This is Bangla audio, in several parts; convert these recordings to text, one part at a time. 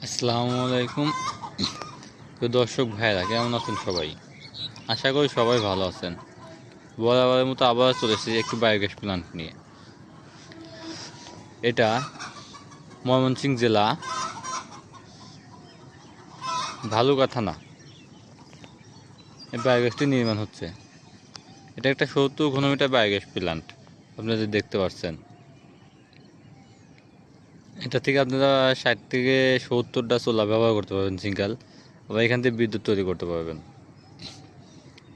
আসসালামু আলাইকুম। তো দর্শক ভাইরা কেমন আছেন সবাই? আশা করি সবাই ভালো আছেন। বরাবরের মতো আবার চলে এসেছি একটি বায়োগ্যাস প্ল্যান্ট নিয়ে। এটা ময়মনসিংহ জেলা ভালুকা থানা এই বায়োগ্যাসটি নির্মাণ হচ্ছে। এটা একটা 70 ঘনমিটার বায়োগ্যাস প্ল্যান্ট আপনারা যে দেখতে পাচ্ছেন। এটা থেকে আপনারা 60 থেকে 70টা সোলার ব্যবহার করতে পারবেন সিঙ্গেল, আবার এখান থেকে বিদ্যুৎ তৈরি করতে পারবেন।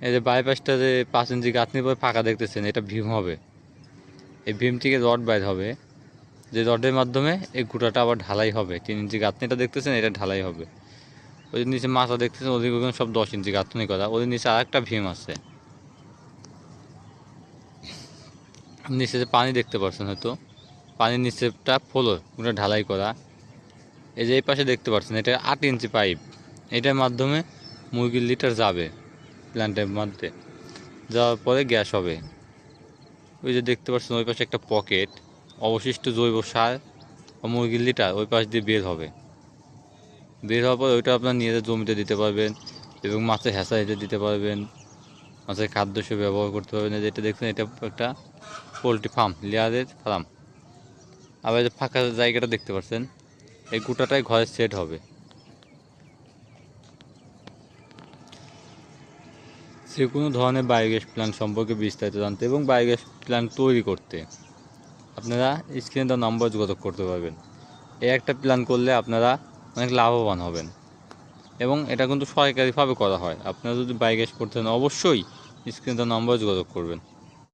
এই যে বাইপাসটা যে 5 ইঞ্চি গাঁথনির পরে ফাঁকা দেখতেছেন, এটা ভীম হবে। এই ভীম থেকে রড বাইর হবে, যে রডের মাধ্যমে এই গুঁড়াটা আবার ঢালাই হবে। 3 ইঞ্চি গাঁথনিটা দেখতেছেন, এটা ঢালাই হবে। ওই নিচে মাথা দেখতেছেন, ওদিকে সব 10 ইঞ্চি গাঁথনি করা। ওদের নিচে আরেকটা ভীম আছে। নিচে যে পানি দেখতে পাচ্ছেন, হয়তো পানির নিচেটা ফ্লোর ওটা ঢালাই করা। এই যে এই পাশে দেখতে পাচ্ছেন, এটা 8 ইঞ্চি পাইপ। এটার মাধ্যমে মুরগির লিটার যাবে প্ল্যান্টের মধ্যে, যাওয়ার পরে গ্যাস হবে। ওই যে দেখতে পাচ্ছেন ওই পাশে একটা পকেট, অবশিষ্ট জৈব সার ও মুরগির লিটার ওই পাশ দিয়ে বের হবে। বের হওয়ার পর ওইটা আপনার নিজেদের জমিতে দিতে পারবেন এবং মাছের হ্যাঁচারিতে দিতে পারবেন, মাছের খাদ্য হিসেবে ব্যবহার করতে পারবেন। যেটা দেখছেন, এটা একটা পোলট্রি ফার্ম, লেয়ারের ফার্ম। আবার যে ফাঁকা জায়গাটা দেখতে পাচ্ছেন, এই গোটাটাই ঘরের সেট হবে। যে কোনো ধরনের বায়োগ্যাস প্ল্যান্ট সম্পর্কে বিস্তারিত জানতে এবং বায়োগ্যাস প্ল্যান্ট তৈরি করতে আপনারা স্ক্রিনে দেওয়া নাম্বার যোগাযোগ করতে পারবেন। এই একটা প্ল্যান করলে আপনারা অনেক লাভবান হবেন এবং এটা কিন্তু সরকারিভাবে করা হয়। আপনারা যদি বায়োগ্যাস করতে চান, অবশ্যই স্ক্রিনে দেওয়া নাম্বার যোগাযোগ করবেন।